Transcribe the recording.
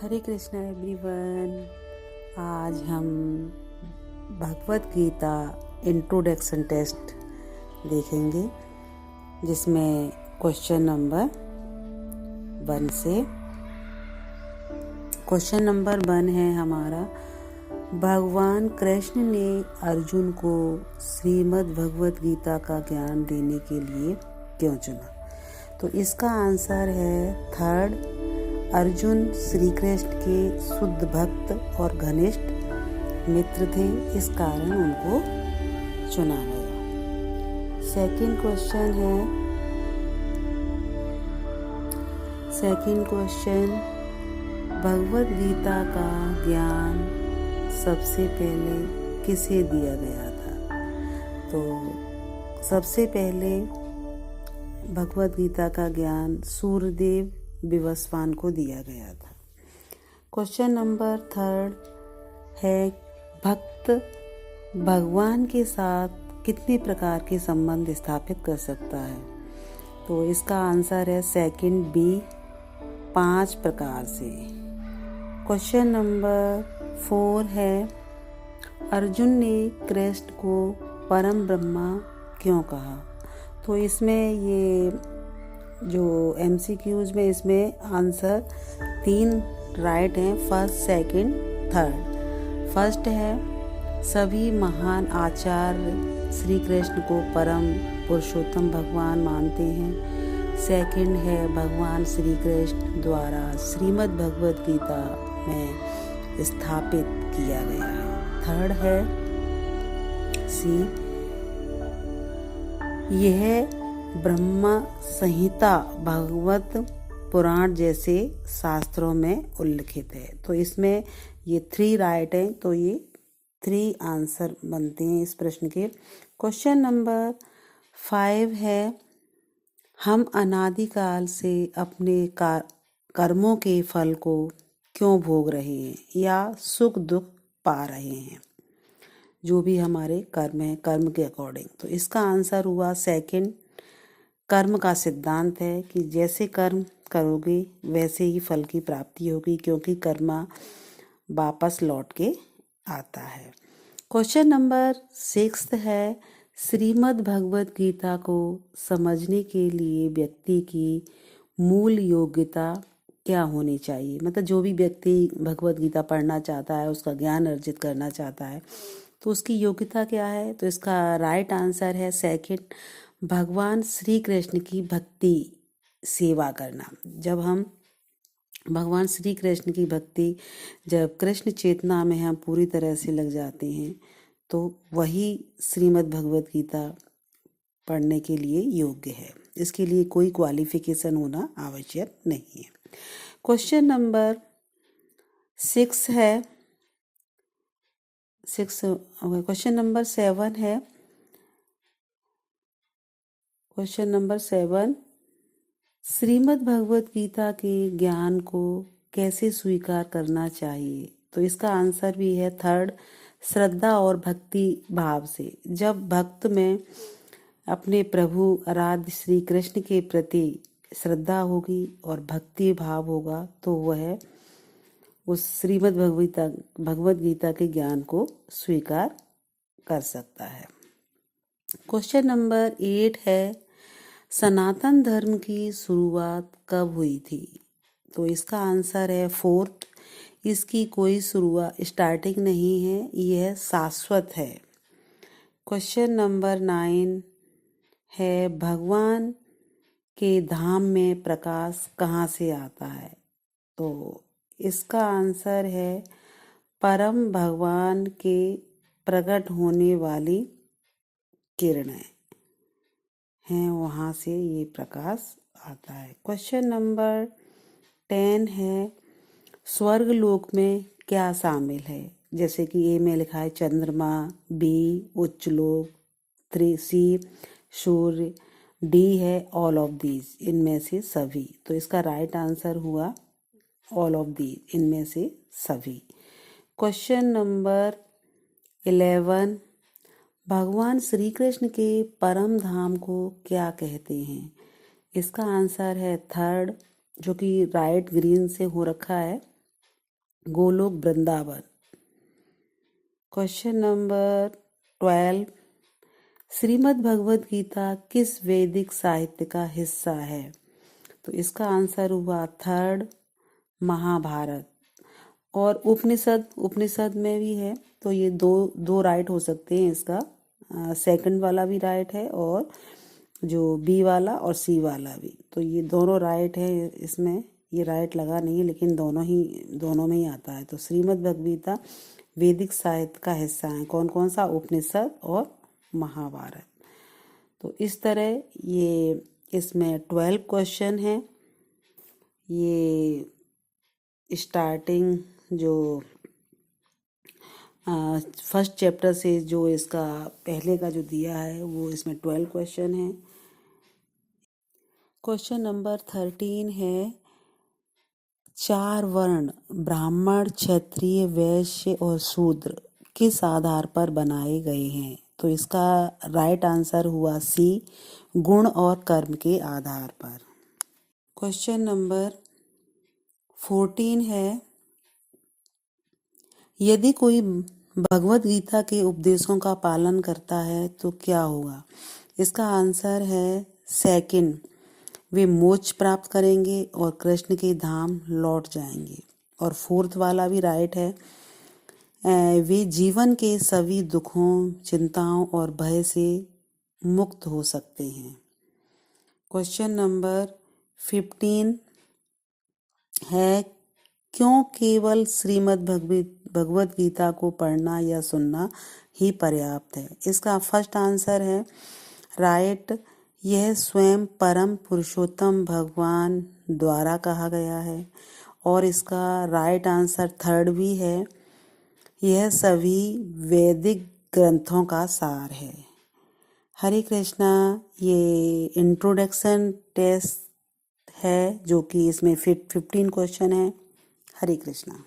हरे Krishna everyone. आज हम Bhagavad Gita introduction test देखेंगे, जिसमें क्वेश्चन नंबर 1 से क्वेश्चन नंबर 1 है हमारा, भगवान कृष्ण ने अर्जुन को श्रीमद् भगवत गीता का ज्ञान देने के लिए क्यों चुना? तो इसका आंसर है 3rd, अर्जुन श्री कृष्ण के शुद्ध भक्त और घनिष्ठ मित्र थे, इस कारण उनको चुना गया। सेकंड क्वेश्चन, भगवत गीता का ज्ञान सबसे पहले किसे दिया गया था? तो सबसे पहले भगवत गीता का ज्ञान सूर्यदेव विवस्वान को दिया गया था। क्वेश्चन नंबर 3 है, भक्त भगवान के साथ कितने प्रकार के संबंध स्थापित कर सकता है? तो इसका आंसर है 2nd B, 5 प्रकार से। क्वेश्चन नंबर 4 है, अर्जुन ने कृष्ण को परम ब्रह्मा क्यों कहा? तो इसमें ये जो MCQs में इसमें आंसर 3 राइट हैं, 1st, 2nd, 3rd। फर्स्ट है, सभी महान आचार्य श्री कृष्ण को परम पुरुषोत्तम भगवान मानते हैं। सेकंड है, भगवान श्री कृष्ण द्वारा श्रीमद् भगवत गीता में स्थापित किया गया है। थर्ड है C, यह ब्रह्मा संहिता भागवत पुराण जैसे शास्त्रों में उल्लिखित है। तो इसमें ये 3 राइट हैं, तो ये 3 आंसर बनते हैं इस प्रश्न के। क्वेश्चन नंबर 5 है, हम अनादिकाल से अपने कर्मों के फल को क्यों भोग रहे हैं या सुख दुख पा रहे हैं? जो भी हमारे कर्म है, कर्म के अकॉर्डिंग। तो इसका आंसर हुआ 2nd, कर्म का सिद्धांत है कि जैसे कर्म करोगे वैसे ही फल की प्राप्ति होगी, क्योंकि कर्मा वापस लौट के आता है। क्वेश्चन नंबर 6 है, श्रीमद् भगवत गीता को समझने के लिए व्यक्ति की मूल योग्यता क्या होनी चाहिए? मतलब जो भी व्यक्ति भगवत गीता पढ़ना चाहता है, उसका ज्ञान अर्जित करना चाहता है, तो उसकी योग्यता क्या है? तो इसका राइट आंसर है 2nd, भगवान श्री कृष्ण की भक्ति सेवा करना। जब हम भगवान श्री कृष्ण की भक्ति, जब कृष्ण चेतना में हम पूरी तरह से लग जाते हैं, तो वही श्रीमद् भगवत गीता पढ़ने के लिए योग्य है। इसके लिए कोई क्वालिफिकेशन होना आवश्यक नहीं है। क्वेश्चन नंबर 6 है, क्वेश्चन नंबर 7 है। क्वेश्चन नंबर 7, श्रीमद् भगवत गीता के ज्ञान को कैसे स्वीकार करना चाहिए? तो इसका आंसर भी है 3rd, श्रद्धा और भक्ति भाव से। जब भक्त में अपने प्रभु आराध्य श्री कृष्ण के प्रति श्रद्धा होगी और भक्ति भाव होगा, तो वह उस श्रीमद् भगवत गीता के ज्ञान को स्वीकार कर सकता है। क्वेश्चन नंबर 8 है, सनातन धर्म की शुरुआत कब हुई थी? तो इसका आंसर है 4th, इसकी कोई स्टार्टिंग नहीं है, यह शाश्वत है। क्वेश्चन नंबर 9 है, भगवान के धाम में प्रकाश कहाँ से आता है? तो इसका आंसर है, परम भगवान के प्रकट होने वाली किरणें हैं, वहाँ से ये प्रकाश आता है। क्वेश्चन नंबर 10 है, स्वर्ग लोक में क्या शामिल है? जैसे कि ए में लिखा है चंद्रमा, B उच्च लोक, 3C सूर्य, D है ऑल ऑफ दीज, इनमें से सभी। तो इसका राइट आंसर हुआ ऑल ऑफ दीज, इनमें से सभी। क्वेश्चन नंबर 11, भगवान श्री कृष्ण के परम धाम को क्या कहते हैं? इसका आंसर है 3rd, जो कि राइट ग्रीन से हो रखा है, गोलोक वृंदावन। क्वेश्चन नंबर 12, श्रीमद् भगवत गीता किस वैदिक साहित्य का हिस्सा है? तो इसका आंसर हुआ थर्ड, महाभारत। और उपनिषद में भी है, तो ये दो राइट हो सकते हैं इसका। सेकंड वाला भी राइट है और जो बी वाला और सी वाला भी, तो ये दोनों राइट है। इसमें ये राइट लगा नहीं है, लेकिन दोनों में ही आता है। तो श्रीमद् भगवद गीता वैदिक साहित्य का हिस्सा है। कौन कौन सा? उपनिषद और महाभारत। तो इस तरह ये इसमें 12 क्वेश्चन है। ये स्टार्टिंग जो फर्स्ट चैप्टर से जो इसका पहले का जो दिया है वो इसमें 12 क्वेश्चन है। क्वेश्चन नंबर 13 है, 4 वर्ण ब्राह्मण, क्षत्रिय, वैश्य और शूद्र किस आधार पर बनाए गए हैं? तो इसका राइट आंसर हुआ सी, गुण और कर्म के आधार पर। क्वेश्चन नंबर 14 है, यदि कोई भगवत गीता के उपदेशों का पालन करता है तो क्या होगा? इसका आंसर है सेकंड, वे मोक्ष प्राप्त करेंगे और कृष्ण के धाम लौट जाएंगे। और फोर्थ वाला भी राइट है, वे जीवन के सभी दुखों, चिंताओं और भय से मुक्त हो सकते हैं। क्वेश्चन नंबर 15 है, क्यों केवल श्रीमद् भगवत गीता को पढ़ना या सुनना ही पर्याप्त है? इसका फर्स्ट आंसर है राइट, यह स्वयं परम पुरुषोत्तम भगवान द्वारा कहा गया है। और इसका राइट आंसर थर्ड भी है, यह सभी वैदिक ग्रंथों का सार है। हरे कृष्णा। ये इंट्रोडक्शन टेस्ट है जो कि इसमें 15 क्वेश्चन है। हरे कृष्णा।